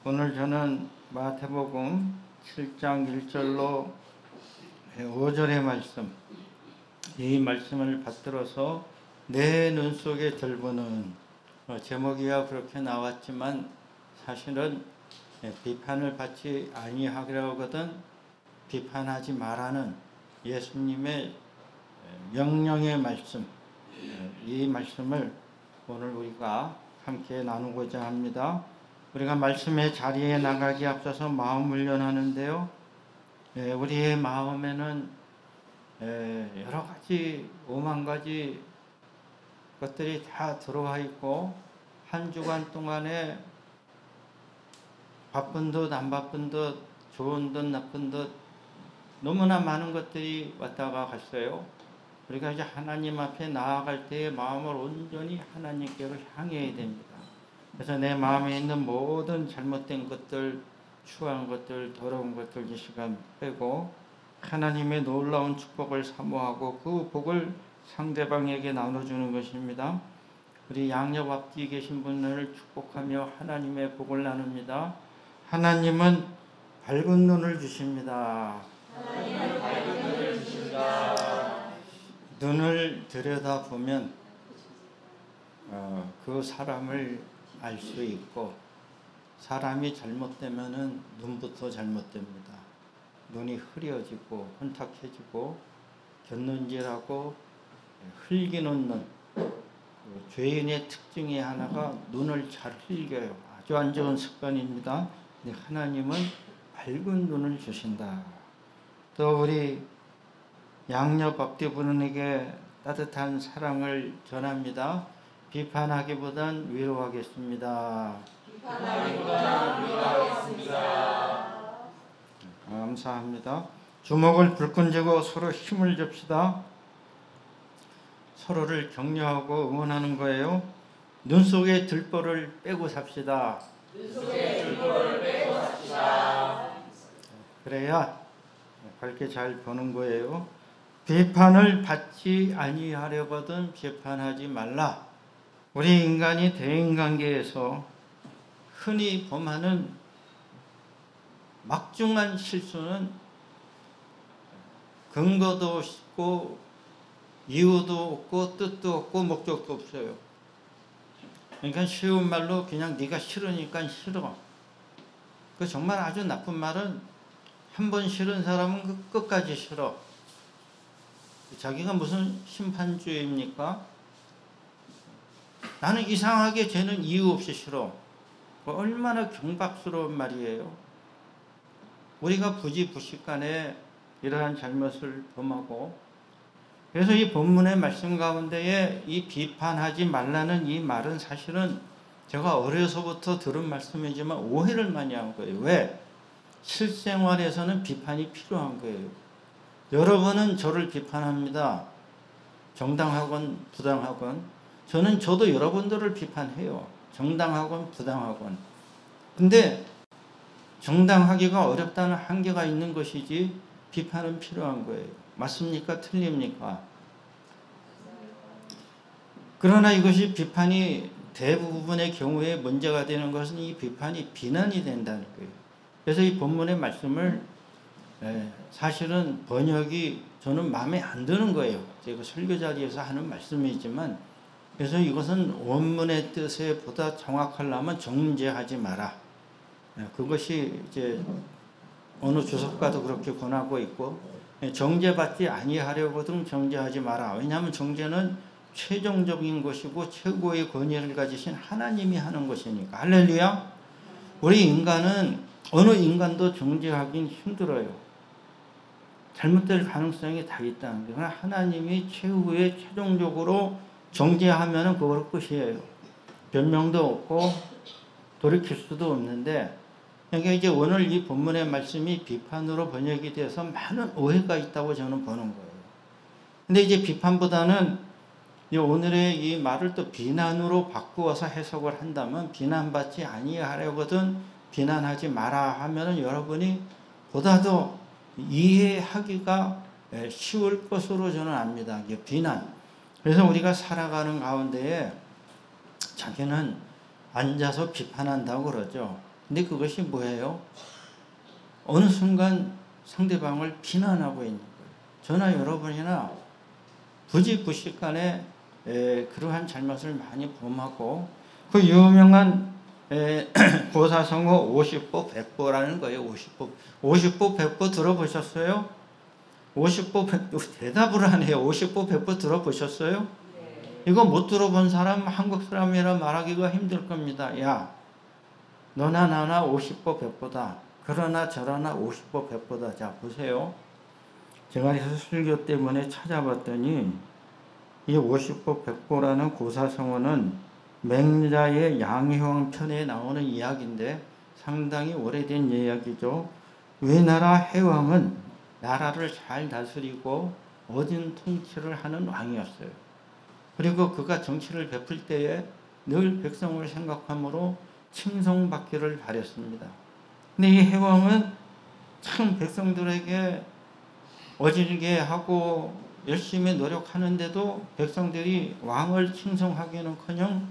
오늘 저는 마태복음 7장 1절로 5절의 말씀, 이 말씀을 받들어서 내 눈 속에 들보는 제목이야 그렇게 나왔지만 사실은 비판을 받지 아니하려거든 비판하지 말라는 예수님의 명령의 말씀, 이 말씀을 오늘 우리가 함께 나누고자 합니다. 우리가 말씀의 자리에 나가기 앞서서 마음 훈련하는데요. 우리의 마음에는 여러 가지, 오만 가지 것들이 다 들어와 있고, 한 주간 동안에 바쁜 듯 안 바쁜 듯, 좋은 듯 나쁜 듯 너무나 많은 것들이 왔다가 갔어요. 우리가 이제 하나님 앞에 나아갈 때에 마음을 온전히 하나님께로 향해야 됩니다. 그래서 내 마음에 있는 모든 잘못된 것들, 추한 것들, 더러운 것들 이 시간 빼고 하나님의 놀라운 축복을 사모하고 그 복을 상대방에게 나눠주는 것입니다. 우리 양옆 앞뒤에 계신 분을 축복하며 하나님의 복을 나눕니다. 하나님은 밝은 눈을 주십니다. 하나님은 밝은 눈을 주십니다. 눈을 들여다보면 그 사람을 알 수 있고, 사람이 잘못되면은 눈부터 잘못됩니다. 눈이 흐려지고 혼탁해지고 곁눈질하고 흘기는 눈, 죄인의 특징이 하나가 눈을 잘 흘겨요. 아주 안 좋은 습관입니다. 근데 하나님은 밝은 눈을 주신다. 또 우리 양옆 앞뒤 분에게 따뜻한 사랑을 전합니다. 비판하기보단 위로하겠습니다. 비판하기보단 위로하겠습니다. 감사합니다. 주먹을 불끈 쥐고 서로 힘을 줍시다. 서로를 격려하고 응원하는 거예요. 눈 속에 들보를 빼고 삽시다. 눈 속에 들보를 빼고 삽시다. 그래야 밝게 잘 보는 거예요. 비판을 받지 아니하려거든 비판하지 말라. 우리 인간이 대인관계에서 흔히 범하는 막중한 실수는 근거도 없고 이유도 없고 뜻도 없고 목적도 없어요. 그러니까 쉬운 말로 그냥 네가 싫으니까 싫어. 그 정말 아주 나쁜 말은 한 번 싫은 사람은 끝까지 싫어. 자기가 무슨 심판주의입니까? 나는 이상하게 쟤는 이유 없이 싫어. 얼마나 경박스러운 말이에요. 우리가 부지부식간에 이러한 잘못을 범하고, 그래서 이 본문의 말씀 가운데에 이 비판하지 말라는 이 말은 사실은 제가 어려서부터 들은 말씀이지만 오해를 많이 한 거예요. 왜? 실생활에서는 비판이 필요한 거예요. 여러분은 저를 비판합니다. 정당하건 부당하건. 저도 여러분들을 비판해요. 정당하건 부당하건. 근데 정당하기가 어렵다는 한계가 있는 것이지 비판은 필요한 거예요. 맞습니까? 틀립니까? 그러나 이것이 비판이 대부분의 경우에 문제가 되는 것은 이 비판이 비난이 된다는 거예요. 그래서 이 본문의 말씀을 사실은 번역이 저는 마음에 안 드는 거예요. 제가 설교 자리에서 하는 말씀이지만, 그래서 이것은 원문의 뜻에 보다 정확하려면 정죄하지 마라. 그것이 이제 어느 주석가도 그렇게 권하고 있고, 정죄받지 아니하려거든 정죄하지 마라. 왜냐하면 정죄는 최종적인 것이고 최고의 권위를 가지신 하나님이 하는 것이니까. 할렐루야. 우리 인간은 어느 인간도 정죄하긴 힘들어요. 잘못될 가능성이 다 있다는 게. 그러나 하나님이 최후의 최종적으로 정죄하면은 그거로 끝이에요. 변명도 없고 돌이킬 수도 없는데, 그러니까 이제 오늘 이 본문의 말씀이 비판으로 번역이 돼서 많은 오해가 있다고 저는 보는 거예요. 근데 이제 비판보다는 오늘의 이 말을 또 비난으로 바꾸어서 해석을 한다면, 비난받지 아니하려거든 비난하지 마라 하면은 여러분이 보다 더 이해하기가 쉬울 것으로 저는 압니다. 이게 비난. 그래서 우리가 살아가는 가운데에 자기는 앉아서 비판한다고 그러죠. 근데 그것이 뭐예요? 어느 순간 상대방을 비난하고 있는 거예요. 저나 여러분이나 부지불식간에 그러한 잘못을 많이 범하고 그 유명한 고사성어 50보 100보라는 거예요. 50보 100보 들어보셨어요? 50보 100보 대답을 하네요. 50보 100보 들어보셨어요? 이거 못 들어본 사람 한국 사람이라 말하기가 힘들 겁니다. 야, 너나 나나 50보 100보다. 그러나 저러나 50보 100보다. 자, 보세요. 제가 그래서 설교 때문에 찾아봤더니 이 50보 100보라는 고사성어는 맹자의 양해왕 편에 나오는 이야기인데 상당히 오래된 이야기죠. 위나라 해왕은 나라를 잘 다스리고 모든 통치를 하는 왕이었어요. 그리고 그가 정치를 베풀 때에 늘 백성을 생각하므로 칭송받기를 바랬습니다. 근데 이 해왕은 참 백성들에게 어질게 하고 열심히 노력하는데도 백성들이 왕을 칭송하기는커녕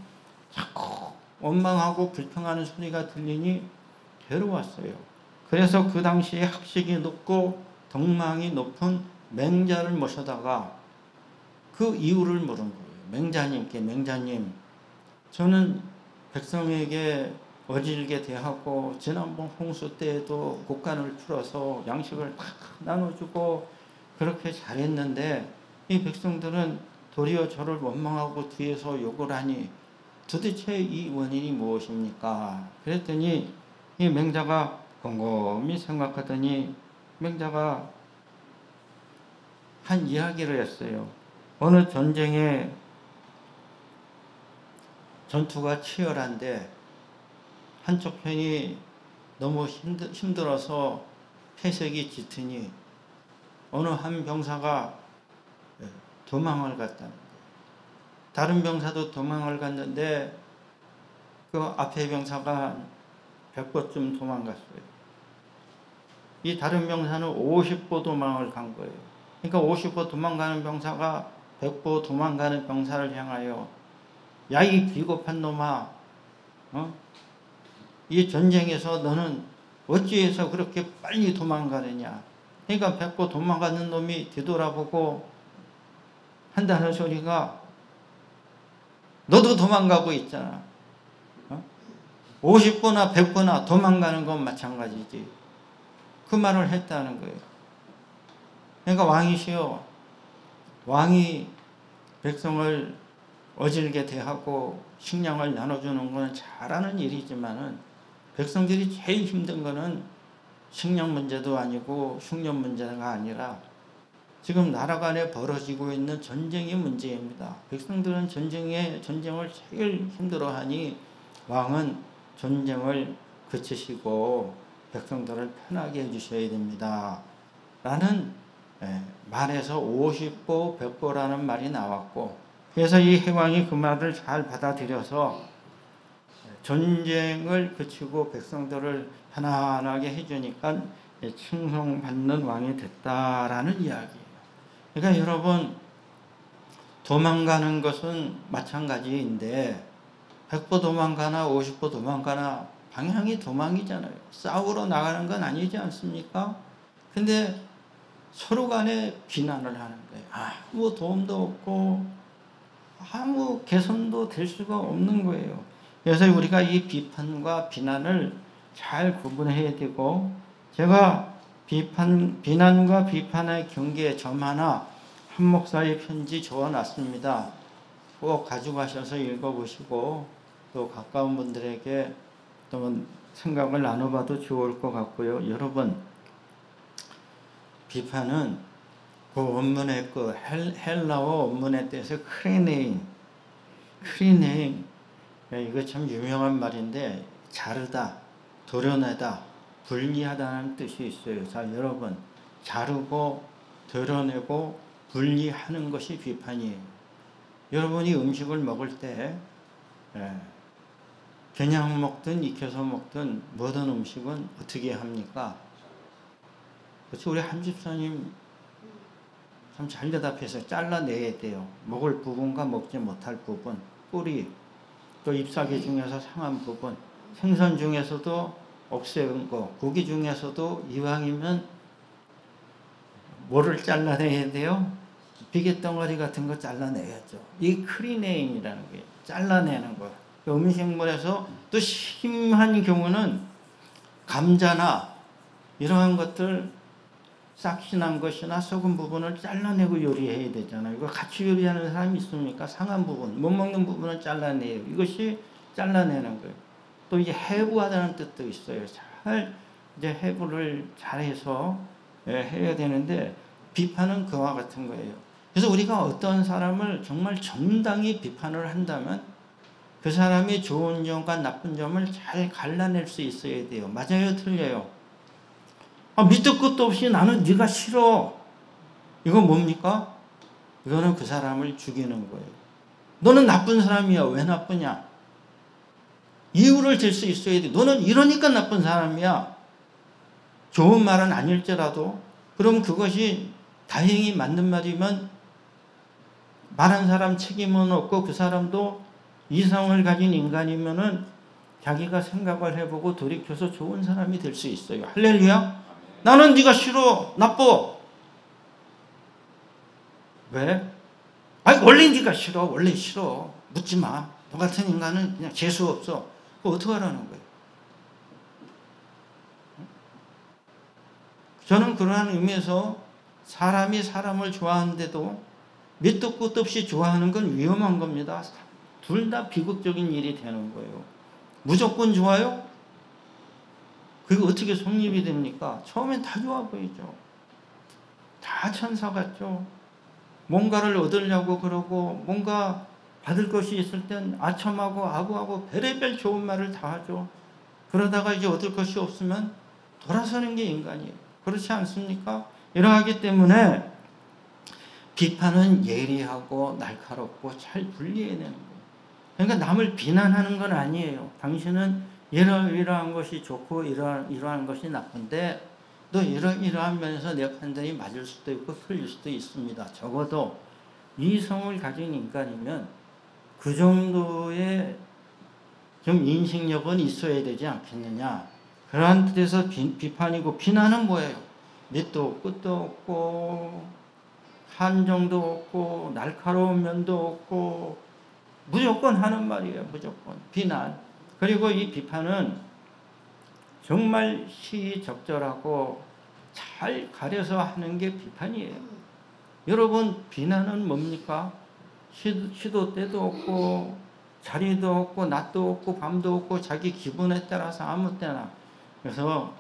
자꾸 원망하고 불평하는 소리가 들리니 괴로웠어요. 그래서 그 당시에 학식이 높고 덕망이 높은 맹자를 모셔다가 그 이유를 물은 거예요. 맹자님께, 맹자님, 저는 백성에게 어질게 대하고 지난번 홍수 때에도 곡간을 풀어서 양식을 다 나눠주고 그렇게 잘했는데 이 백성들은 도리어 저를 원망하고 뒤에서 욕을 하니 도대체 이 원인이 무엇입니까? 그랬더니 이 맹자가 곰곰이 생각하더니 맹자가 한 이야기를 했어요. 어느 전쟁에 전투가 치열한데 한쪽 편이 너무 힘들어서 패색이 짙으니 어느 한 병사가 도망을 갔다는 거예요. 다른 병사도 도망을 갔는데 그 앞에 병사가 100보쯤 도망갔어요. 이 다른 병사는 50보 도망을 간 거예요. 그러니까 50보 도망가는 병사가 100보 도망가는 병사를 향하여 야, 이 비겁한 놈아, 이 전쟁에서 너는 어찌해서 그렇게 빨리 도망가느냐. 그러니까 100보 도망가는 놈이 뒤돌아보고 한다는 소리가 너도 도망가고 있잖아. 50보나 100보나 도망가는 건 마찬가지지. 그 말을 했다는 거예요. 그러니까 왕이시여, 왕이 백성을 어질게 대하고 식량을 나눠주는 건 잘하는 일이지만은 백성들이 제일 힘든 거는 식량 문제도 아니고 흉년 문제가 아니라 지금 나라 간에 벌어지고 있는 전쟁의 문제입니다. 백성들은 전쟁을 제일 힘들어하니 왕은 전쟁을 그치시고 백성들을 편하게 해주셔야 됩니다. 라는 말에서 50보 100보라는 말이 나왔고, 그래서 이 해왕이 그 말을 잘 받아들여서 전쟁을 그치고 백성들을 편안하게 해주니까 칭송받는 왕이 됐다라는 이야기예요. 그러니까 여러분, 도망가는 것은 마찬가지인데 100보 도망가나 50보 도망가나 방향이 도망이잖아요. 싸우러 나가는 건 아니지 않습니까? 근데 서로 간에 비난을 하는 거예요. 아무 도움도 없고 아무 개선도 될 수가 없는 거예요. 그래서 우리가 이 비판과 비난을 잘 구분해야 되고, 제가 비난과 비판의 경계에 점 하나 한 목사의 편지 적어놨습니다. 꼭 가져가셔서 읽어보시고 또 가까운 분들에게 또 생각을 나눠봐도 좋을 것 같고요. 여러분, 비판은 그 원문의 그 헬라어 원문에 대해서 크리네임, 이거 참 유명한 말인데 자르다, 도려내다, 분리하다는 뜻이 있어요. 자, 여러분, 자르고 도려내고 분리하는 것이 비판이에요. 여러분이 음식을 먹을 때 그냥 먹든 익혀서 먹든 모든 음식은 어떻게 합니까? 그렇죠? 우리 한 집사님 참 잘 대답해서 잘라내야 돼요. 먹을 부분과 먹지 못할 부분, 뿌리, 또 잎사귀 중에서 상한 부분, 생선 중에서도 없애는 거. 고기 중에서도 이왕이면 뭐를 잘라내야 돼요? 비계덩어리 같은 거 잘라내야죠. 이 크리네임이라는 게 잘라내는 거. 음식물에서 또 심한 경우는 감자나 이러한 것들 싹신한 것이나 썩은 부분을 잘라내고 요리해야 되잖아요. 이거 같이 요리하는 사람이 있습니까? 상한 부분, 못 먹는 부분은 잘라내요. 이것이 잘라내는 거예요. 또 이제 해부하다는 뜻도 있어요. 잘 이제 해부를 잘해서 해야 되는데 비판은 그와 같은 거예요. 그래서 우리가 어떤 사람을 정말 정당히 비판을 한다면 그 사람이 좋은 점과 나쁜 점을 잘 갈라낼 수 있어야 돼요. 맞아요, 틀려요? 밑도 끝도 없이 나는 네가 싫어. 이건 뭡니까? 이거는 그 사람을 죽이는 거예요. 너는 나쁜 사람이야. 왜 나쁘냐? 이유를 들 수 있어야 돼. 너는 이러니까 나쁜 사람이야. 좋은 말은 아닐지라도 그럼 그것이 다행히 맞는 말이면 말한 사람 책임은 없고 그 사람도 이성을 가진 인간이면은 자기가 생각을 해보고 돌이켜서 좋은 사람이 될 수 있어요. 할렐루야. 나는 네가 싫어. 나빠. 왜? 아니 원래 네가 싫어. 원래 싫어. 묻지 마. 너 같은 인간은 그냥 재수 없어. 그거 어떻게 하라는 거예요? 저는 그러한 의미에서 사람이 사람을 좋아하는데도 밑도 끝도 없이 좋아하는 건 위험한 겁니다. 둘 다 비극적인 일이 되는 거예요. 무조건 좋아요? 그게 어떻게 성립이 됩니까? 처음엔 다 좋아 보이죠. 다 천사 같죠. 뭔가를 얻으려고 그러고 뭔가 받을 것이 있을 땐 아첨하고 아부하고 별의별 좋은 말을 다 하죠. 그러다가 이제 얻을 것이 없으면 돌아서는 게 인간이에요. 그렇지 않습니까? 이러하기 때문에 비판은 예리하고 날카롭고 잘 분리해야 되는 거예요. 그러니까 남을 비난하는 건 아니에요. 당신은 이러한 것이 좋고 이러한 것이 나쁜데 너 이러한 면에서 내 판단이 맞을 수도 있고 틀릴 수도 있습니다. 적어도 이성을 가진 인간이면 그 정도의 좀 인식력은 있어야 되지 않겠느냐. 그러한 뜻에서 비판이고 비난은 뭐예요? 밑도 끝도 없고 한정도 없고 날카로운 면도 없고 무조건 하는 말이에요. 무조건 비난. 그리고 이 비판은 정말 시의적절하고 잘 가려서 하는 게 비판이에요. 여러분 비난은 뭡니까? 시도 때도 없고 자리도 없고 낮도 없고 밤도 없고 자기 기분에 따라서 아무 때나. 그래서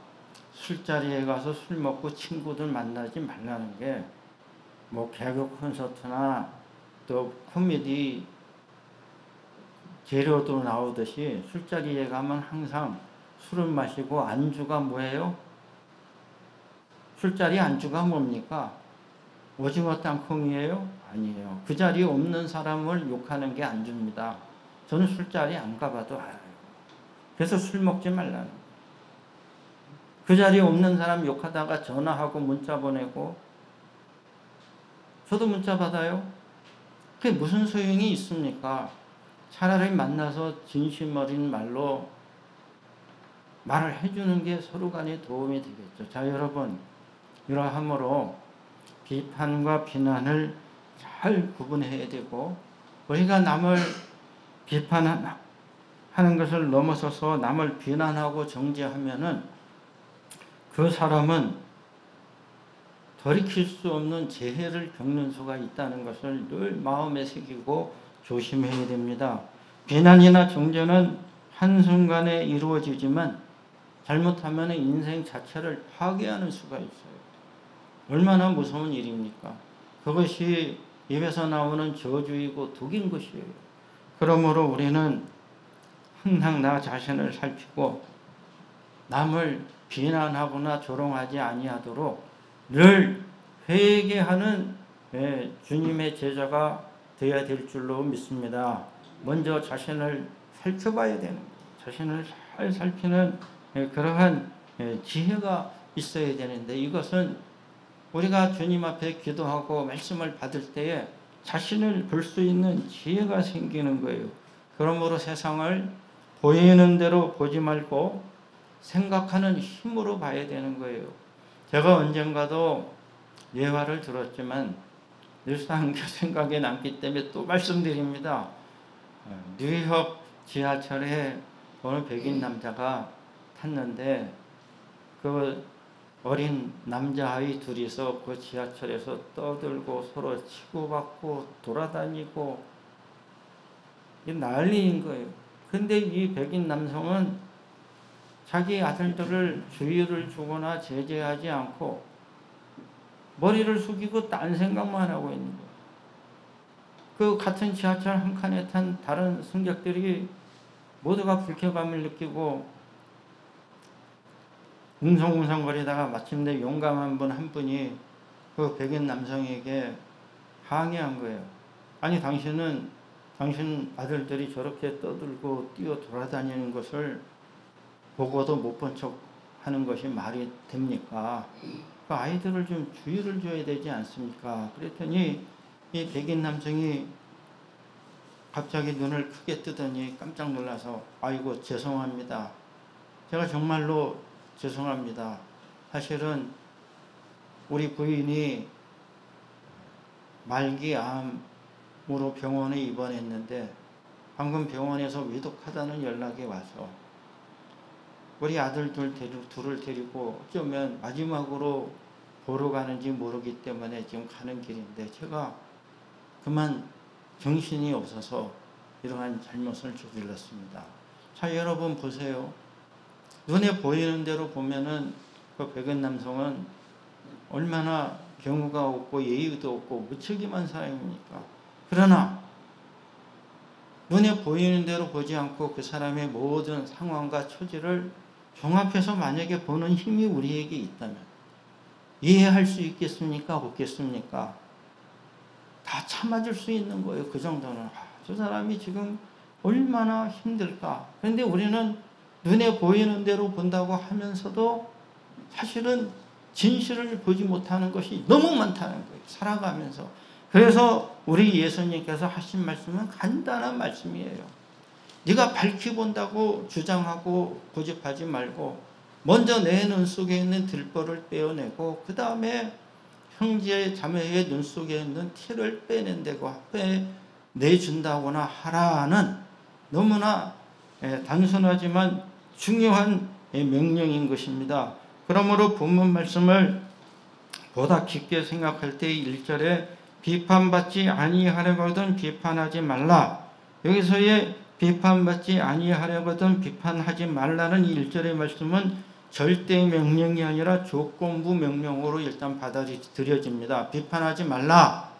술자리에 가서 술 먹고 친구들 만나지 말라는 게 뭐 개그 콘서트나 또 코미디 재료도 나오듯이 술자리에 가면 항상 술을 마시고 안주가 뭐예요? 술자리 안주가 뭡니까? 오징어 땅콩이에요? 아니에요. 그 자리에 없는 사람을 욕하는 게 안주입니다. 저는 술자리 안 가봐도 알아요. 그래서 술 먹지 말라는 거예요. 그 자리에 없는 사람 욕하다가 전화하고 문자 보내고 저도 문자 받아요. 그게 무슨 소용이 있습니까? 차라리 만나서 진심 어린 말로 말을 해주는 게 서로 간에 도움이 되겠죠. 자, 여러분, 이러함으로 비판과 비난을 잘 구분해야 되고 우리가 남을 비판하는 것을 넘어서서 남을 비난하고 정죄하면은 그 사람은 돌이킬 수 없는 재해를 겪는 수가 있다는 것을 늘 마음에 새기고 조심해야 됩니다. 비난이나 정죄는 한순간에 이루어지지만 잘못하면 인생 자체를 파괴하는 수가 있어요. 얼마나 무서운 일입니까? 그것이 입에서 나오는 저주이고 독인 것이에요. 그러므로 우리는 항상 나 자신을 살피고 남을 비난하거나 조롱하지 아니하도록 늘 회개하는 주님의 제자가 되어야 될 줄로 믿습니다. 먼저 자신을 살펴봐야 되는 거예요. 자신을 잘 살피는 그러한 지혜가 있어야 되는데 이것은 우리가 주님 앞에 기도하고 말씀을 받을 때에 자신을 볼 수 있는 지혜가 생기는 거예요. 그러므로 세상을 보이는 대로 보지 말고 생각하는 힘으로 봐야 되는 거예요. 제가 언젠가도 예화를 들었지만 늘상 생각에 남기 때문에 또 말씀드립니다. 뉴욕 지하철에 어느 백인 남자가 탔는데 그 어린 남자아이 둘이서 그 지하철에서 떠들고 서로 치고받고 돌아다니고 난리인 거예요. 근데 이 백인 남성은 자기 아들들을 주의를 주거나 제재하지 않고 머리를 숙이고 딴 생각만 하고 있는 거예요. 그 같은 지하철 한 칸에 탄 다른 승객들이 모두가 불쾌감을 느끼고 웅성웅성거리다가 마침내 용감한 분 한 분이 그 백인 남성에게 항의한 거예요. 아니 당신 아들들이 저렇게 떠들고 뛰어 돌아다니는 것을 보고도 못 본 척 하는 것이 말이 됩니까? 그 아이들을 좀 주의를 줘야 되지 않습니까? 그랬더니 이 백인 남성이 갑자기 눈을 크게 뜨더니 깜짝 놀라서 아이고 죄송합니다. 제가 정말로 죄송합니다. 사실은 우리 부인이 말기암으로 병원에 입원했는데 방금 병원에서 위독하다는 연락이 와서 우리 아들 둘을 데리고 어쩌면 마지막으로 보러 가는지 모르기 때문에 지금 가는 길인데 제가 그만 정신이 없어서 이러한 잘못을 저질렀습니다. 자, 여러분 보세요. 눈에 보이는 대로 보면은 그 백인 남성은 얼마나 경우가 없고 예의도 없고 무책임한 사람입니까? 그러나 눈에 보이는 대로 보지 않고 그 사람의 모든 상황과 처지를 종합해서 만약에 보는 힘이 우리에게 있다면 이해할 수 있겠습니까? 없겠습니까? 다 참아줄 수 있는 거예요. 그 정도는. 저 사람이 지금 얼마나 힘들까. 그런데 우리는 눈에 보이는 대로 본다고 하면서도 사실은 진실을 보지 못하는 것이 너무 많다는 거예요. 살아가면서. 그래서 우리 예수님께서 하신 말씀은 간단한 말씀이에요. 네가 밝히 본다고 주장하고 고집하지 말고 먼저 내 눈 속에 있는 들보를 빼어내고 그 다음에 형제 자매의 눈 속에 있는 티를 빼내준다거나 하라는 너무나 단순하지만 중요한 명령인 것입니다. 그러므로 본문 말씀을 보다 깊게 생각할 때 1절에 비판받지 아니하려거든 비판하지 말라. 여기서의 비판받지 아니하려거든 비판하지 말라는 1절의 말씀은 절대 명령이 아니라 조건부 명령으로 일단 받아들여집니다. 비판하지 말라.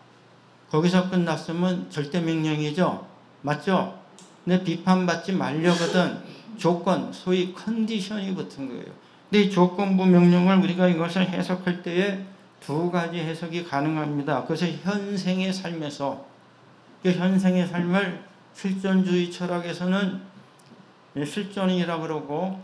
거기서 끝났으면 절대 명령이죠. 맞죠? 근데 비판받지 말려거든 조건, 소위 컨디션이 붙은 거예요. 근데 이 조건부 명령을 우리가 이것을 해석할 때에 두 가지 해석이 가능합니다. 그래서 현생의 삶에서 그 현생의 삶을 실존주의 철학에서는 실존이라고 그러고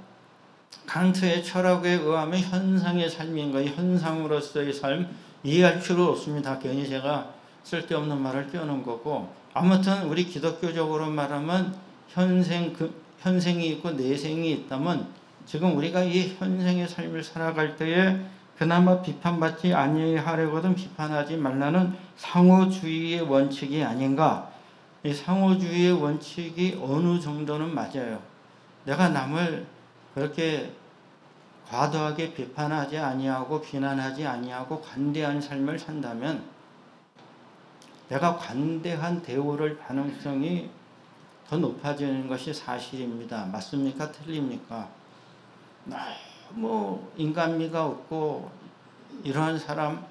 칸트의 철학에 의하면 현상의 삶인 거예요. 현상으로서의 삶 이해할 필요 없습니다. 괜히 제가 쓸데없는 말을 띄워놓은 거고 아무튼 우리 기독교적으로 말하면 현생이 있고 내생이 있다면 지금 우리가 이 현생의 삶을 살아갈 때에 그나마 비판받지 아니하려거든 비판하지 말라는 상호주의의 원칙이 아닌가. 이 상호주의의 원칙이 어느 정도는 맞아요. 내가 남을 그렇게 과도하게 비판하지 아니하고 비난하지 아니하고 관대한 삶을 산다면 내가 관대한 대우를 가능성이 더 높아지는 것이 사실입니다. 맞습니까? 틀립니까? 너무 인간미가 없고 이러한 사람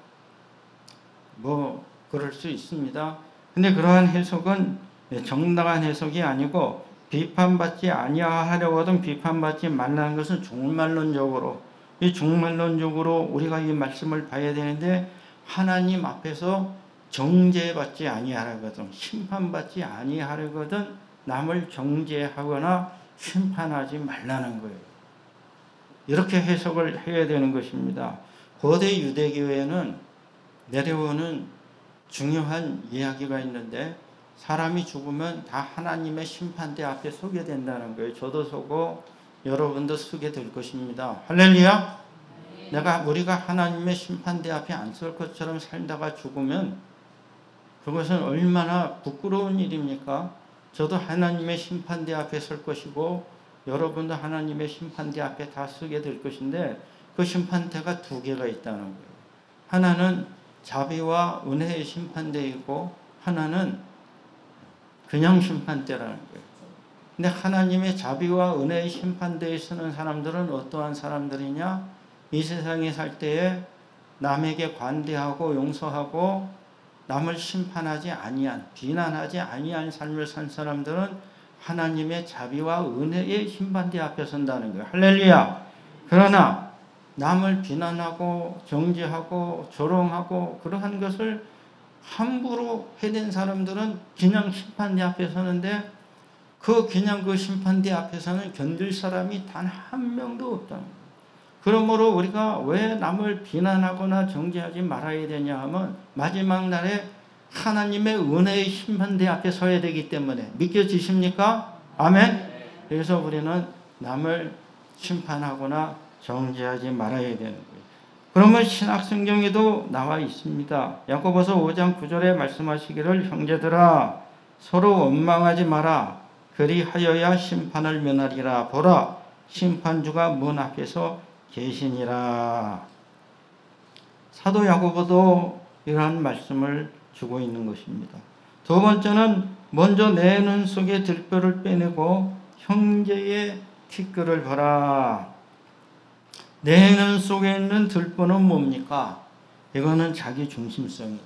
그럴 수 있습니다. 근데 그러한 해석은 정당한 해석이 아니고 비판받지 아니하려거든 비판받지 말라는 것은 종말론적으로 우리가 이 말씀을 봐야 되는데 하나님 앞에서 정죄받지 아니하려거든 심판받지 아니하려거든 남을 정죄하거나 심판하지 말라는 거예요. 이렇게 해석을 해야 되는 것입니다. 고대 유대교회는 내려오는 중요한 이야기가 있는데 사람이 죽으면 다 하나님의 심판대 앞에 서게 된다는 거예요. 저도 서고 여러분도 쓰게 될 것입니다. 할렐루야. 우리가 하나님의 심판대 앞에 안 설 것처럼 살다가 죽으면 그것은 얼마나 부끄러운 일입니까? 저도 하나님의 심판대 앞에 설 것이고 여러분도 하나님의 심판대 앞에 다 서게 될 것인데 그 심판대가 두 개가 있다는 거예요. 하나는 자비와 은혜의 심판대이고 하나는 그냥 심판대라는 거예요. 근데 하나님의 자비와 은혜의 심판대에 서는 사람들은 어떠한 사람들이냐? 이 세상에 살 때에 남에게 관대하고 용서하고 남을 심판하지 아니한, 비난하지 아니한 삶을 산 사람들은 하나님의 자비와 은혜의 심판대 앞에 선다는 거예요. 할렐루야. 그러나 남을 비난하고 정죄하고 조롱하고 그러한 것을 함부로 해댄 사람들은 그냥 심판대 앞에 서는데 그냥 그 심판대 앞에서는 견딜 사람이 단 한 명도 없다는 거예요. 그러므로 우리가 왜 남을 비난하거나 정죄하지 말아야 되냐 하면 마지막 날에 하나님의 은혜의 심판대 앞에 서야 되기 때문에. 믿겨지십니까? 아멘. 그래서 우리는 남을 심판하거나 정죄하지 말아야 되는 거예요. 그러면 신약성경에도 나와 있습니다. 야고보서 5장 9절에 말씀하시기를 형제들아 서로 원망하지 마라. 그리하여야 심판을 면하리라. 보라 심판주가 문 앞에서 계시니라. 사도 야고보도 이러한 말씀을 주고 있는 것입니다. 두 번째는 먼저 내 눈 속에 들뼈를 빼내고 형제의 티끌을 봐라. 내 눈 속에 있는 들뼈는 뭡니까? 이거는 자기 중심성이죠.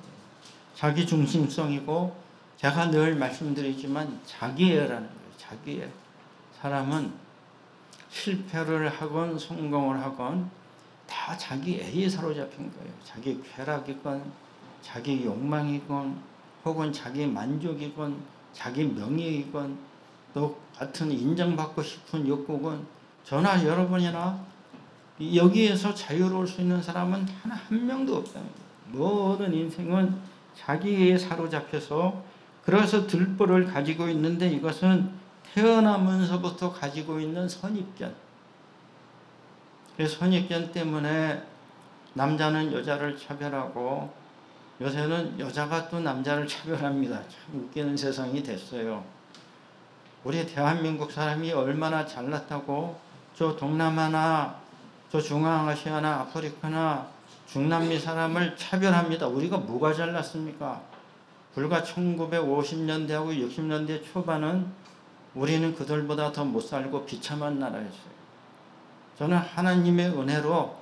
자기 중심성이고 제가 늘 말씀드리지만 자기애라는 거예요. 자기애. 사람은 실패를 하건 성공을 하건 다 자기 애에 사로잡힌 거예요. 자기 쾌락이건 자기 욕망이건 혹은 자기 만족이건 자기 명예이건 또 같은 인정받고 싶은 욕구건 저나 여러분이나 여기에서 자유로울 수 있는 사람은 단 한 명도 없다는 거예요. 모든 인생은 자기에 사로잡혀서 그래서 들보를 가지고 있는데 이것은 태어나면서부터 가지고 있는 선입견. 그 선입견 때문에 남자는 여자를 차별하고 요새는 여자가 또 남자를 차별합니다. 참 웃기는 세상이 됐어요. 우리 대한민국 사람이 얼마나 잘났다고 저 동남아나 저 중앙아시아나 아프리카나 중남미 사람을 차별합니다. 우리가 뭐가 잘났습니까? 불과 1950년대하고 60년대 초반은 우리는 그들보다 더 못 살고 비참한 나라였어요. 저는 하나님의 은혜로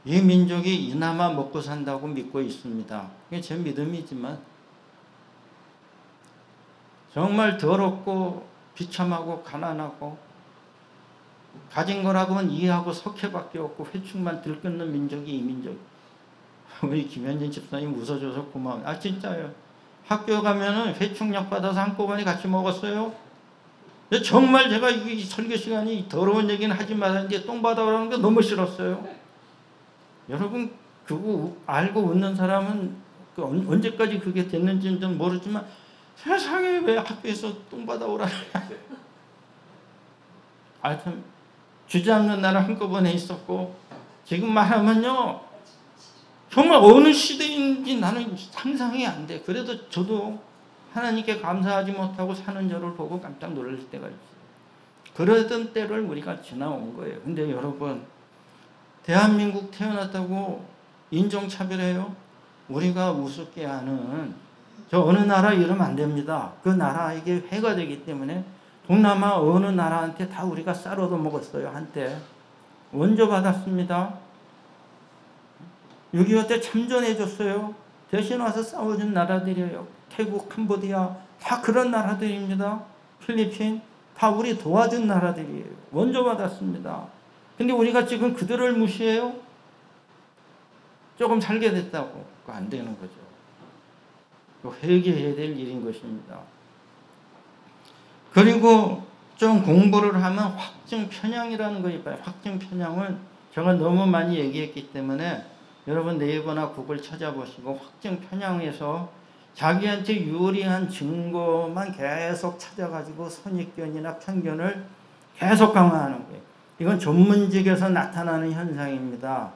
이 민족이 이나마 먹고 산다고 믿고 있습니다. 그게 제 믿음이지만 정말 더럽고 비참하고 가난하고 가진 거라고는 이해하고 석회밖에 없고 회축만 들끓는 민족이 이 민족. 우리 김현진 집사님 웃어줘서 고마워요. 아 진짜요. 학교 가면은 회축약 받아서 한꺼번에 같이 먹었어요. 정말 제가 이 설교 시간이 더러운 얘기는 하지 말았는데 똥 받아오라는 게 너무 싫었어요. 여러분 그거 알고 웃는 사람은 언제까지 그게 됐는지는 좀 모르지만 세상에 왜 학교에서 똥 받아오라는 하여튼 주저앉는 나라 한꺼번에 있었고 지금 말하면요 정말 어느 시대인지 나는 상상이 안 돼. 그래도 저도 하나님께 감사하지 못하고 사는 저를 보고 깜짝 놀랄 때가 있어요. 그러던 때를 우리가 지나온 거예요. 근데 여러분 대한민국 태어났다고 인종차별해요? 우리가 우습게 하는 저 어느 나라 이러면 안 됩니다. 그 나라에게 해가 되기 때문에 동남아 어느 나라한테 다 우리가 쌀 얻어 먹었어요. 한때 원조 받았습니다. 6.25 때 참전해줬어요. 대신 와서 싸워준 나라들이에요. 태국, 캄보디아 다 그런 나라들입니다. 필리핀 다 우리 도와준 나라들이에요. 원조 받았습니다. 근데 우리가 지금 그들을 무시해요? 조금 살게 됐다고. 그거 안 되는 거죠. 회개해야 될 일인 것입니다. 그리고 좀 공부를 하면 확증 편향이라는 거 있어요. 확증 편향은 제가 너무 많이 얘기했기 때문에 여러분 네이버나 구글 찾아보시고 확증 편향에서 자기한테 유리한 증거만 계속 찾아가지고 선입견이나 편견을 계속 강화하는 거예요. 이건 전문직에서 나타나는 현상입니다.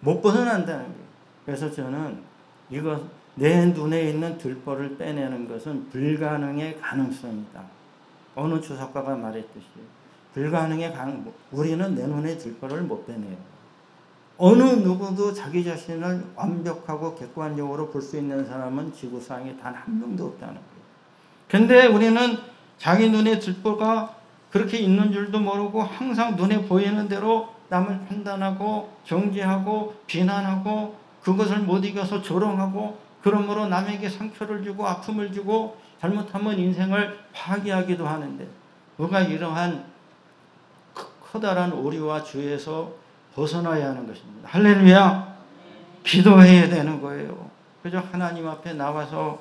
못 벗어난다는 거예요. 그래서 저는 이거 내 눈에 있는 들보를 빼내는 것은 불가능의 가능성이다. 어느 주석가가 말했듯이 불가능의 가능. 우리는 내 눈에 들보를 못 빼내요. 어느 누구도 자기 자신을 완벽하고 객관적으로 볼 수 있는 사람은 지구상에 단 한 명도 없다는 거예요. 근데 우리는 자기 눈에 들보가 그렇게 있는 줄도 모르고 항상 눈에 보이는 대로 남을 판단하고 정죄하고 비난하고 그것을 못 이겨서 조롱하고 그러므로 남에게 상처를 주고 아픔을 주고 잘못하면 인생을 파괴하기도 하는데 우리가 이러한 커다란 오류와 주의에서 벗어나야 하는 것입니다. 할렐루야! 기도해야 되는 거예요. 그저 하나님 앞에 나와서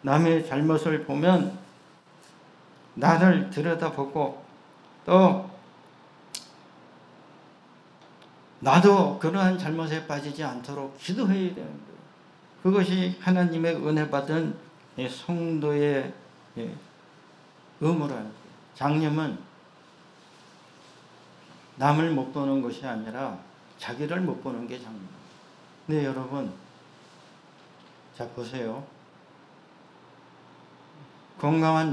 남의 잘못을 보면 나를 들여다보고 또 나도 그러한 잘못에 빠지지 않도록 기도해야 되는 거예요. 그것이 하나님의 은혜 받은 성도의 의무라는 거예요. 장님은 남을 못 보는 것이 아니라 자기를 못 보는 게 장님입니다. 근데 여러분, 자 보세요. 건강한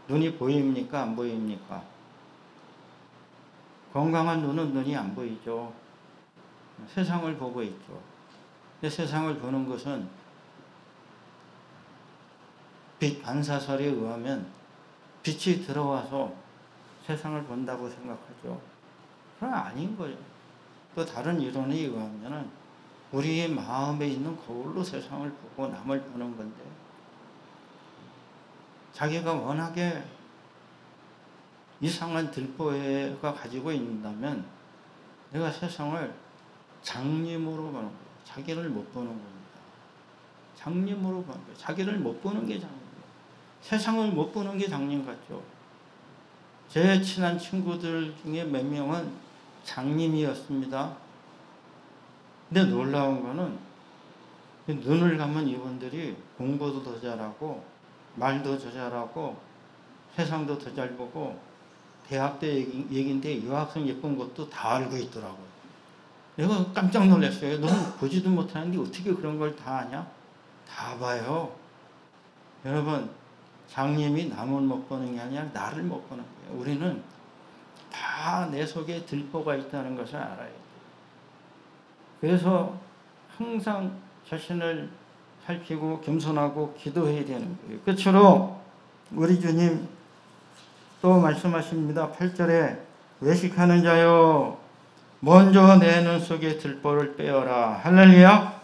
눈이 보입니까? 안 보입니까? 건강한 눈이 안 보이죠. 세상을 보고 있죠. 근데 세상을 보는 것은 빛 반사설에 의하면 빛이 들어와서 세상을 본다고 생각하죠. 그건 아닌 거예요. 또 다른 이론에 의하면 우리의 마음에 있는 거울로 세상을 보고 남을 보는 건데 자기가 워낙에 이상한 들보가 가지고 있다면 내가 세상을 장님으로 보는 거예요. 자기를 못 보는 겁니다. 장님으로 보는 거예요. 자기를 못 보는 게 장님이에요. 세상을 못 보는 게 장님 같죠. 제 친한 친구들 중에 몇 명은 장님이었습니다. 근데 놀라운 거는 눈을 감은 이분들이 공부도 더 잘하고 말도 더 잘하고 세상도 더 잘 보고 대학 때 얘기인데 여학생 예쁜 것도 다 알고 있더라고요. 내가 깜짝 놀랐어요. 너는 보지도 못하는데 어떻게 그런 걸 다 아냐? 다 봐요. 여러분, 장님이 남을 못 보는 게 아니라 나를 못 보는 거예요. 우리는 다 내 속에 들보가 있다는 것을 알아야 돼요. 그래서 항상 자신을 살피고 겸손하고 기도해야 되는 거예요. 끝으로 우리 주님 또 말씀하십니다. 8절에 외식하는 자여 먼저 내 눈 속에 들보를 빼어라. 할렐루야.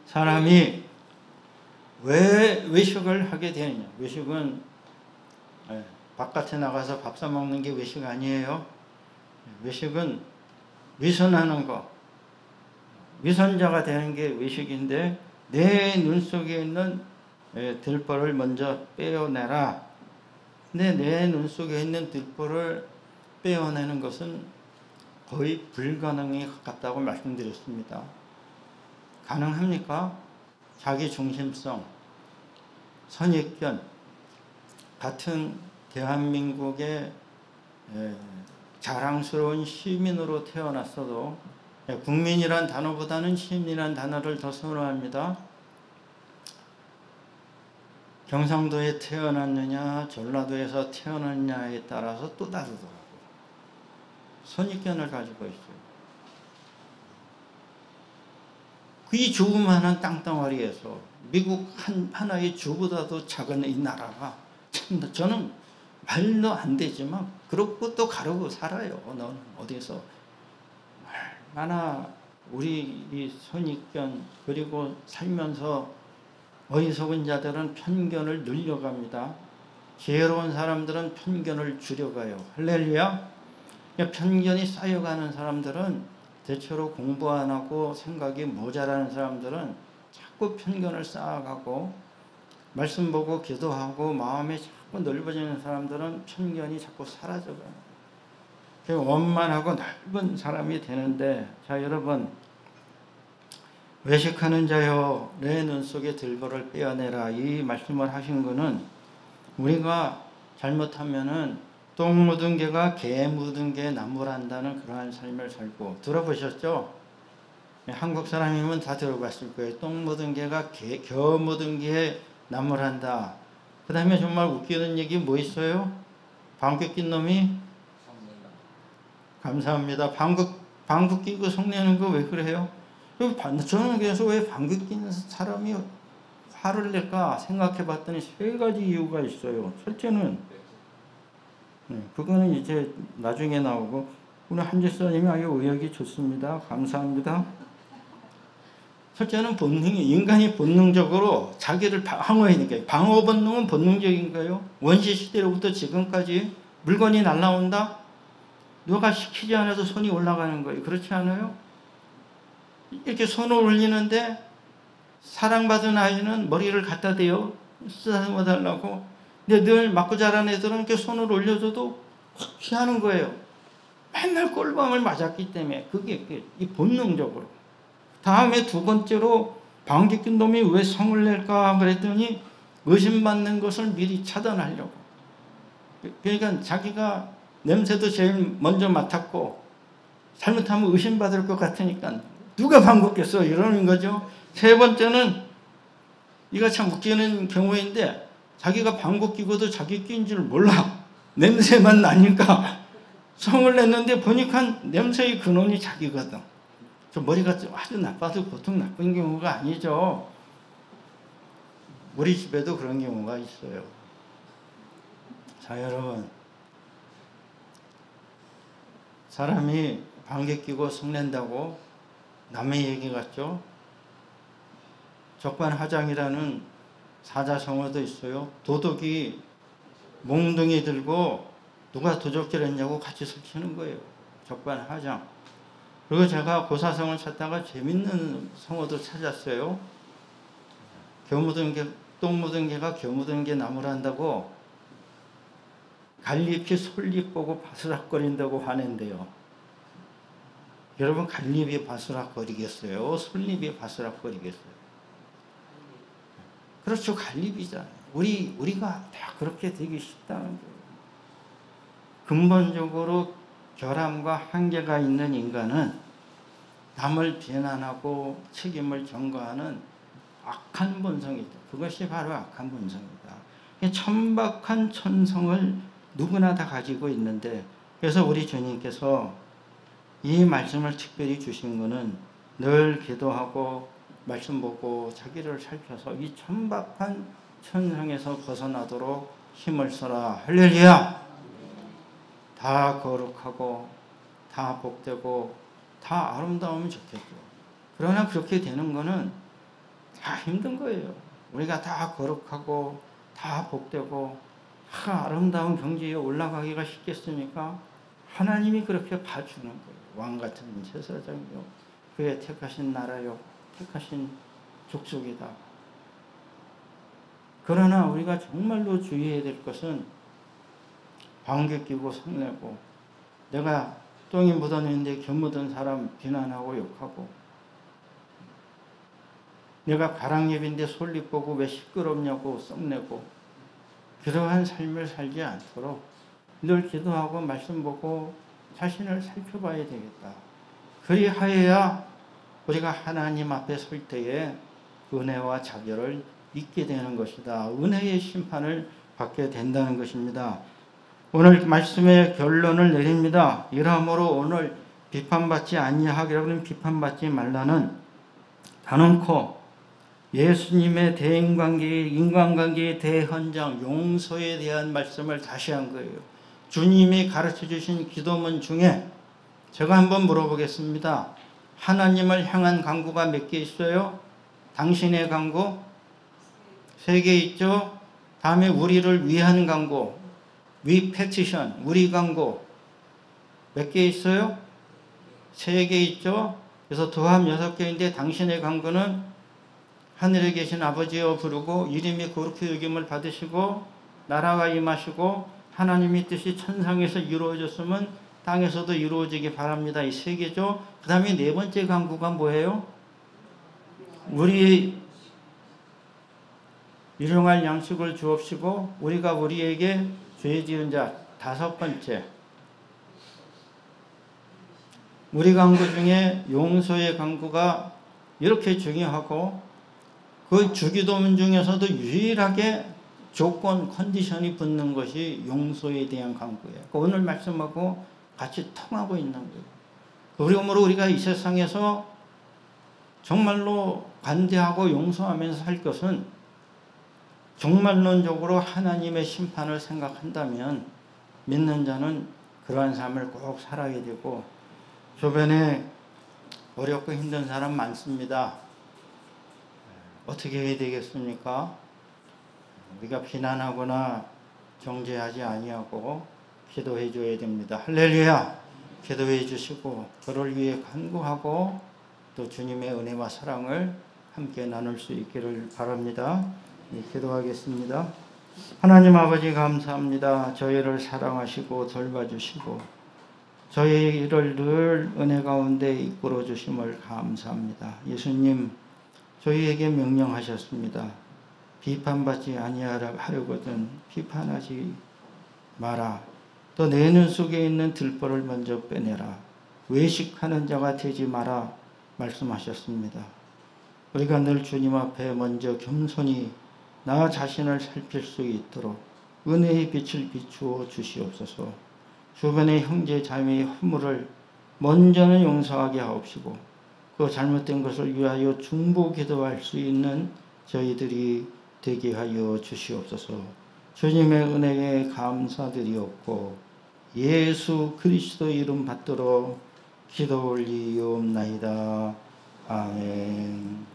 사람이 왜 외식을 하게 되느냐. 외식은 바깥에 나가서 밥 사 먹는 게 외식 아니에요. 외식은 위선하는 거, 위선자가 되는 게 외식인데 내 눈 속에 있는 들보를 먼저 빼어내라. 근데 내 눈 속에 있는 들보를 빼어내는 것은 거의 불가능에 가깝다고 말씀드렸습니다. 가능합니까? 자기중심성, 선입견 같은 대한민국의 자랑스러운 시민으로 태어났어도 국민이란 단어보다는 시민이란 단어를 더 선호합니다. 경상도에 태어났느냐 전라도에서 태어났느냐에 따라서 또 다르더라고요. 선입견을 가지고 있어요. 이 조그마한 땅덩어리에서 미국 하나의 주보다도 작은 이 나라가 참 저는 말도 안 되지만 그렇고 또 가르고 살아요. 너는 어디서 얼마나 우리 이 선입견 그리고 살면서 어리석은 자들은 편견을 늘려갑니다. 지혜로운 사람들은 편견을 줄여가요. 할렐루야. 편견이 쌓여가는 사람들은 대체로 공부 안 하고 생각이 모자라는 사람들은 자꾸 편견을 쌓아가고 말씀 보고 기도하고 마음이 자꾸 넓어지는 사람들은 편견이 자꾸 사라져가요. 원만하고 넓은 사람이 되는데 자 여러분 외식하는 자여 내 눈 속에 들보를 빼어내라 이 말씀을 하신 것은 우리가 잘못하면은 똥 묻은 개가 개 묻은 개 나무란다는 그러한 삶을 살고, 들어보셨죠? 한국 사람이면 다 들어봤을 거예요. 똥 묻은 개가 겨우 묻은 개 나무란다. 그 다음에 정말 웃기는 얘기 뭐 있어요? 방귀 낀 놈이 감사합니다. 방귀 끼고 성내는 거 왜 그래요? 저는 그래서 왜 방귀 낀 사람이 화를 낼까 생각해 봤더니 세 가지 이유가 있어요. 첫째는, 그거는 이제 나중에 나오고, 우리 한지사님이 아주 의욕이 좋습니다. 감사합니다. 첫째는 본능이, 인간이 본능적으로 자기를 방어하니까. 방어 본능은 본능적인가요? 원시 시대로부터 지금까지 물건이 날라온다? 누가 시키지 않아도 손이 올라가는 거예요. 그렇지 않아요? 이렇게 손을 올리는데 사랑받은 아이는 머리를 갖다 대요. 쓰다듬어 달라고. 근데 늘 맞고 자란 애들은 이렇게 손을 올려줘도 훅 피하는 거예요. 맨날 꼴밤을 맞았기 때문에. 그게 이 본능적으로. 다음에 두 번째로 방귀 낀 놈이 왜 성을 낼까 그랬더니 의심받는 것을 미리 차단하려고. 그러니까 자기가 냄새도 제일 먼저 맡았고 잘못하면 의심받을 것 같으니까 누가 방귀 꼈어 이러는 거죠. 세 번째는, 이거 참 웃기는 경우인데, 자기가 방귀 끼고도 자기 낀 줄 몰라. 냄새만 나니까 성을 냈는데 보니까 냄새의 근원이 자기거든. 저 머리가 아주 나빠도 보통 나쁜 경우가 아니죠. 우리 집에도 그런 경우가 있어요. 자, 여러분, 사람이 방귀 끼고 성낸다고 남의 얘기 같죠? 적반하장이라는 사자성어도 있어요. 도둑이 몽둥이 들고 누가 도적질 했냐고 같이 설치는 거예요. 적반하장. 그리고 제가 고사성을 찾다가 재밌는 성어도 찾았어요. 똥 묻은 개가 겨 묻은 개 나무란다고 갈잎이 솔잎 보고 바스락거린다고 화낸대요. 여러분, 갈잎이 바스락거리겠어요? 솔잎이 바스락거리겠어요? 그렇죠. 갈잎이잖아요. 우리가 다 그렇게 되기 쉽다는 거예요. 근본적으로 결함과 한계가 있는 인간은 남을 비난하고 책임을 전가하는 악한 본성이죠. 그것이 바로 악한 본성이다. 천박한 천성을 누구나 다 가지고 있는데, 그래서 우리 주님께서 이 말씀을 특별히 주신 것은 늘 기도하고 말씀 보고 자기를 살펴서 이 천박한 천성에서 벗어나도록 힘을 써라. 할렐루야! 다 거룩하고 다 복되고 다 아름다우면 좋겠죠. 그러나 그렇게 되는 거는 다 힘든 거예요. 우리가 다 거룩하고 다 복되고 다 아름다운 경지에 올라가기가 쉽겠습니까? 하나님이 그렇게 봐주는 거예요. 왕같은 제사장이요, 그의 택하신 나라요, 택하신 족속이다. 그러나 우리가 정말로 주의해야 될 것은 방귀 끼고 성내고, 내가 똥이 묻었는데 겨 묻은 사람 비난하고 욕하고, 내가 가랑잎인데 솔잎 보고 왜 시끄럽냐고 썩내고, 그러한 삶을 살지 않도록 늘 기도하고 말씀 보고 자신을 살펴봐야 되겠다. 그리하여야 우리가 하나님 앞에 설 때에 은혜와 자결을 잊게 되는 것이다. 은혜의 심판을 받게 된다는 것입니다. 오늘 말씀의 결론을 내립니다. 이러므로 오늘 비판받지 아니하기로는 비판받지 말라는 단언코 예수님의 인간관계의 대현장, 용서에 대한 말씀을 다시 한 거예요. 주님이 가르쳐 주신 기도문 중에 제가 한번 물어보겠습니다. 하나님을 향한 간구가 몇 개 있어요? 당신의 간구? 3개 있죠? 다음에 우리를 위한 간구, we petition, 우리 간구 몇 개 있어요? 3개 있죠? 그래서 도합 6개인데 당신의 간구는 하늘에 계신 아버지여 부르고 이름이 거룩히 여김을 받으시고 나라가 임하시고 하나님의 뜻이 천상에서 이루어졌으면 땅에서도 이루어지기 바랍니다. 이 3개죠. 그 다음에 4번째 간구가 뭐예요? 우리 일용할 양식을 주옵시고 우리가 우리에게 죄 지은 자. 5번째, 우리 강구 중에 용서의 강구가 이렇게 중요하고 그 주기도문 중에서도 유일하게 조건, 컨디션이 붙는 것이 용서에 대한 강구예요. 오늘 말씀하고 같이 통하고 있는 거예요. 그러므로 우리가 이 세상에서 정말로 관대하고 용서하면서 살 것은 종말론적으로 하나님의 심판을 생각한다면 믿는 자는 그러한 삶을 꼭 살아야 되고, 주변에 어렵고 힘든 사람 많습니다. 어떻게 해야 되겠습니까? 우리가 비난하거나 정죄하지 아니하고 기도해 줘야 됩니다. 할렐루야! 기도해 주시고 그를 위해 간구하고 또 주님의 은혜와 사랑을 함께 나눌 수 있기를 바랍니다. 기도하겠습니다. 하나님 아버지 감사합니다. 저희를 사랑하시고 돌봐주시고 저희를 늘 은혜 가운데 이끌어 주심을 감사합니다. 예수님, 저희에게 명령하셨습니다. 비판받지 아니하려거든 비판하지 마라. 또 내 눈 속에 있는 들보를 먼저 빼내라. 외식하는 자가 되지 마라 말씀하셨습니다. 우리가 늘 주님 앞에 먼저 겸손히 나 자신을 살필 수 있도록 은혜의 빛을 비추어 주시옵소서. 주변의 형제 자매의 허물을 먼저는 용서하게 하옵시고 그 잘못된 것을 위하여 중보 기도할 수 있는 저희들이 되게 하여 주시옵소서. 주님의 은혜에 감사드리옵고 예수 그리스도 이름 받들어 기도 올리옵나이다. 아멘.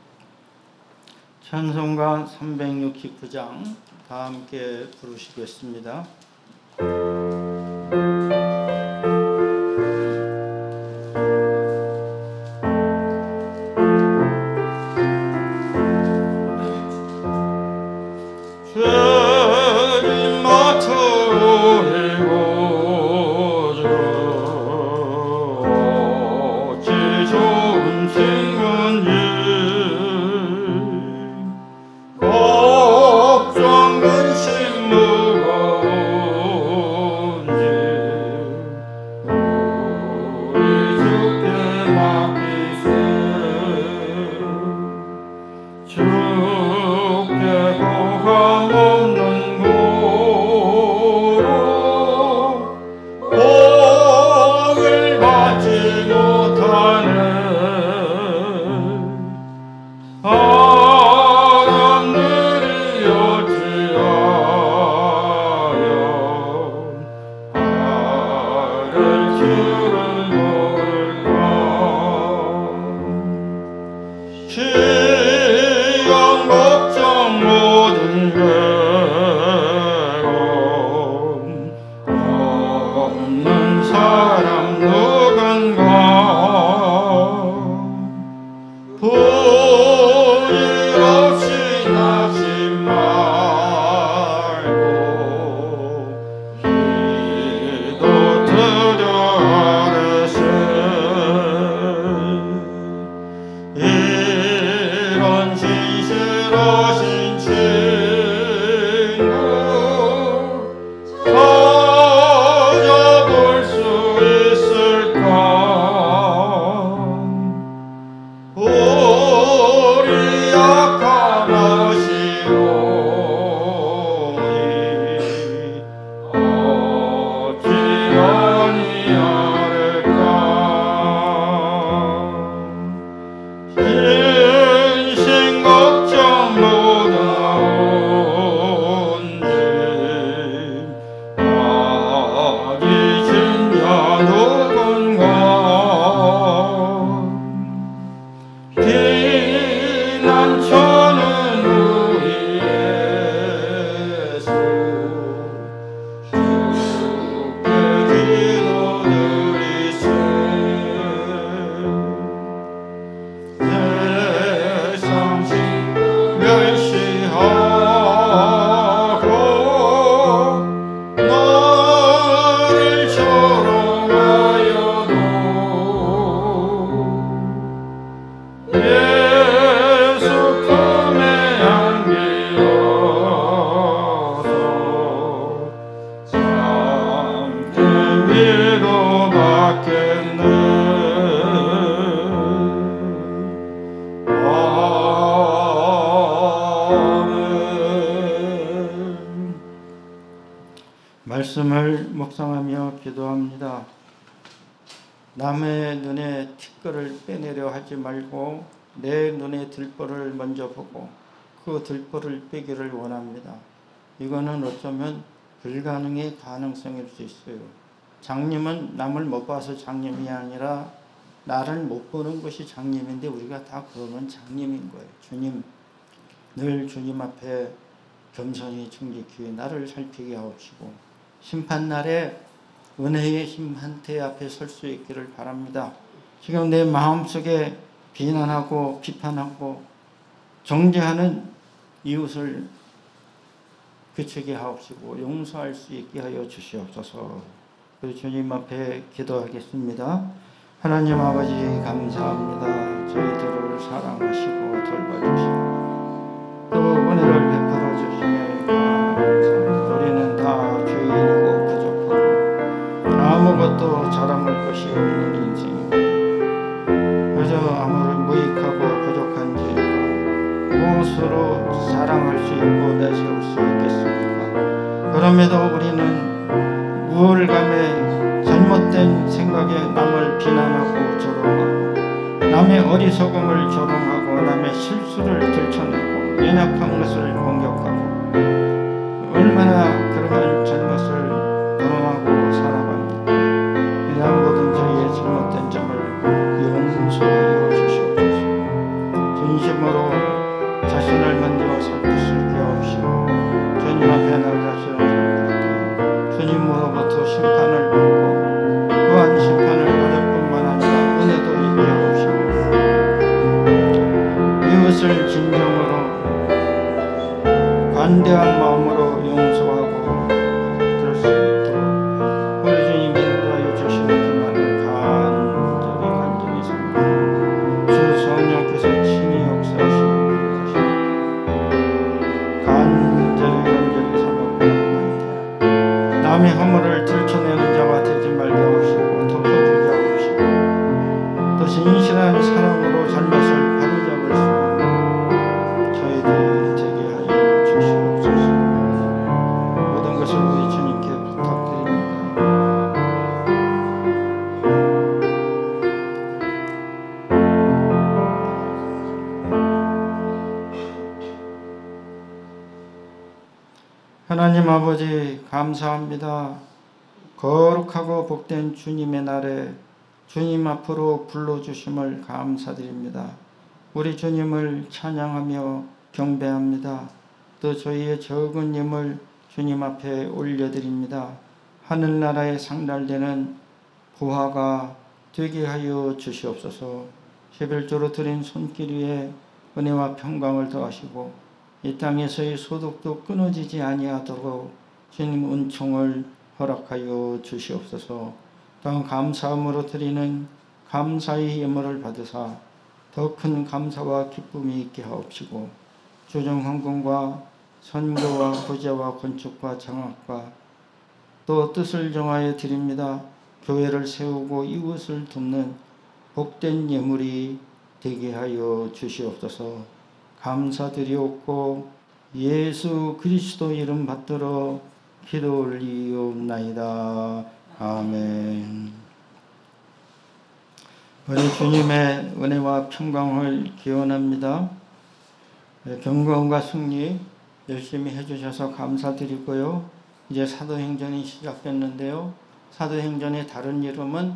찬송가 369장 다 함께 부르시겠습니다. 찾아볼 수 있을 말씀을 묵상하며 기도합니다. 남의 눈에 티끌을 빼내려 하지 말고 내 눈에 들보를 먼저 보고 그 들보를 빼기를 원합니다. 이거는 어쩌면 불가능의 가능성일 수 있어요. 장님은 남을 못 봐서 장님이 아니라 나를 못 보는 것이 장님인데 우리가 다 그러면 장님인 거예요. 주님, 늘 주님 앞에 겸손히 충직히 나를 살피게 하옵시고 심판날에 은혜의 심판대 앞에 설 수 있기를 바랍니다. 지금 내 마음속에 비난하고 비판하고 정죄하는 이웃을 그치게 하옵시고 용서할 수 있게 하여 주시옵소서. 그리고 주님 앞에 기도하겠습니다. 하나님 아버지 감사합니다. 저희들을 사랑하시고 돌봐주시고 또 은혜를 베풀어 주시네 감사합니다. 우리는 다 죄인이고 부족하고 아무것도 자랑할 것이 없는 인생입니다. 그저 아무런 무익하고 부족한 죄가 무엇으로 자랑할 수 있고 내세울 수 있겠습니까? 그럼에도 우리는 우월감에 잘못된 생각에 남을 비난하고 조롱하고 남의 어리석음을 조롱하고 남의 실수를 들춰내고 연약한 것을 공격하고 얼마나 그러한 잘못을 범하고 살아갑니다. 이러한 모든 저희의 잘못된 점을 용서하여 주시옵소서. 진심으로 자신을 먼저 살필 수 있게 하옵시고 주님 앞에 나 자신을 살필 때 주님으로부터 심판을 받고 또한 심판을 받을 뿐만 아니라 은혜도 있게 하옵시고 이웃을 진정으로 관대한 마음으로 용서하고 그럴 수 있도록 우리 주님 인도하여 주시는 그만을 간절히 삼아 주 성령께서 친히 역사하시는 것이 간절히 삼아 구원하옵나이다. 남의 허물을 들춰내는 자가 되지 말게 하옵시고 덮어주게 하옵시고 또 진실한 사랑으로 잘못을 바로잡을 수 있는 저희들이 되게 하여 주시옵소서. 모든 것을 우리 주님께 부탁드립니다. 하나님 아버지 감사합니다. 거룩하고 복된 주님의 날에 주님 앞으로 불러주심을 감사드립니다. 우리 주님을 찬양하며 경배합니다. 또 저희의 적은 힘을 주님 앞에 올려드립니다. 하늘나라에 상달되는 부하가 되게 하여 주시옵소서. 11조로 드린 손길 위에 은혜와 평강을 더하시고 이 땅에서의 소득도 끊어지지 아니하도록 주님 은총을 허락하여 주시옵소서. 또한 감사함으로 드리는 감사의 예물을 받으사 더 큰 감사와 기쁨이 있게 하옵시고 주정헌금과 선교와 구제와 건축과 장학과 또 뜻을 정하여 드립니다. 교회를 세우고 이웃을 돕는 복된 예물이 되게 하여 주시옵소서. 감사드리옵고 예수 그리스도 이름 받들어 기도 올리옵나이다. 아멘. 우리 주님의 은혜와 평강을 기원합니다. 경건과 승리 열심히 해주셔서 감사드리고요. 이제 사도행전이 시작됐는데요. 사도행전의 다른 이름은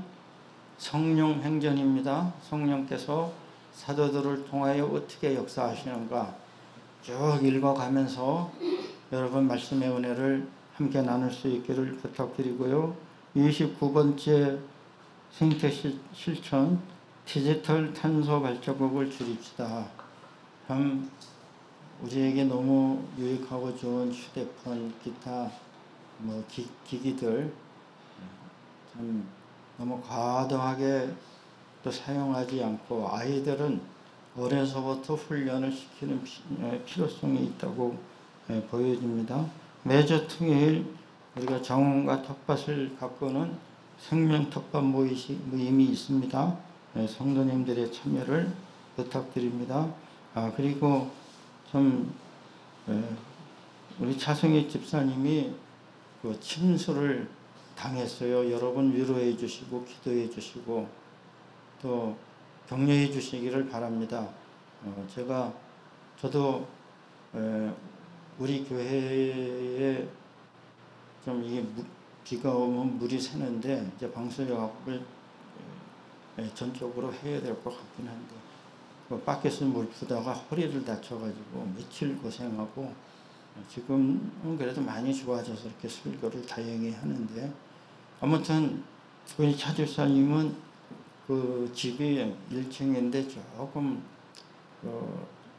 성령행전입니다. 성령께서 사도들을 통하여 어떻게 역사하시는가 쭉 읽어가면서 여러분 말씀의 은혜를 함께 나눌 수 있기를 부탁드리고요. 29번째 생태 실천 디지털 탄소 발자국을 줄입시다. 참 우리에게 너무 유익하고 좋은 휴대폰, 기타 기기들 참 너무 과도하게 또 사용하지 않고 아이들은 어려서부터 훈련을 시키는 필요성이 있다고 보여집니다. 매주 토요일 우리가 정원과 텃밭을 가꾸는 생명텃밭 모임이 있습니다. 성도님들의 참여를 부탁드립니다. 그리고 좀 우리 차성희 집사님이 그 침수를 당했어요. 여러분 위로해 주시고 기도해 주시고 또 격려해 주시기를 바랍니다. 저도 우리 교회에 좀 이게 비가 오면 물이 새는데 이제 방수 작업을 전적으로 해야 될 것 같긴 한데 밖에서 물 푸다가 허리를 다쳐가지고 며칠 고생하고 지금은 그래도 많이 좋아져서 이렇게 설교를 다행히 하는데 아무튼 우리 차 집사님은 그 집이 1층인데 조금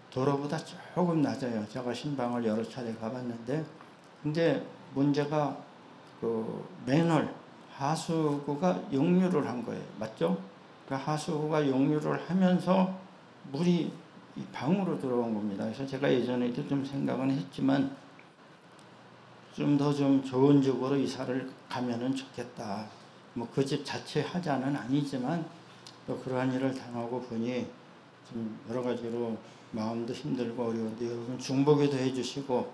도로보다 조금 낮아요. 제가 신방을 여러 차례 가봤는데 근데 문제가 그 맨홀 하수구가 역류를 한 거예요. 맞죠? 그 하수구가 역류를 하면서 물이 이 방으로 들어온 겁니다. 그래서 제가 예전에도 좀 생각은 했지만 좀 더 좀 좋은 집으로 이사를 가면은 좋겠다. 뭐 그 집 자체 하자는 아니지만 또 그러한 일을 당하고 보니 좀 여러 가지로 마음도 힘들고 어려운데 여러분 중보기도 해주시고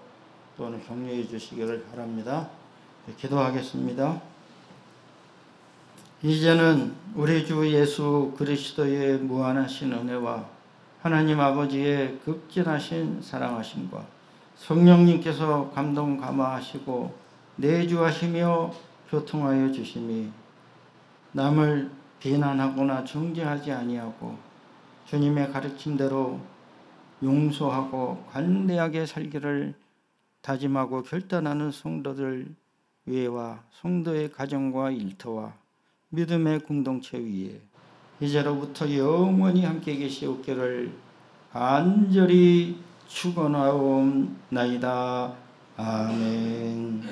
또는 격려해 주시기를 바랍니다. 기도하겠습니다. 이제는 우리 주 예수 그리스도의 무한하신 은혜와 하나님 아버지의 극진하신 사랑하심과 성령님께서 감동 감화하시고 내주하시며 교통하여 주심이 남을 비난하거나 정죄하지 아니하고 주님의 가르침대로 용서하고 관대하게 살기를 다짐하고 결단하는 성도들 위에와 성도의 가정과 일터와 믿음의 공동체 위에 이제로부터 영원히 함께 계시옵기를 간절히 축원하옵나이다. 아멘.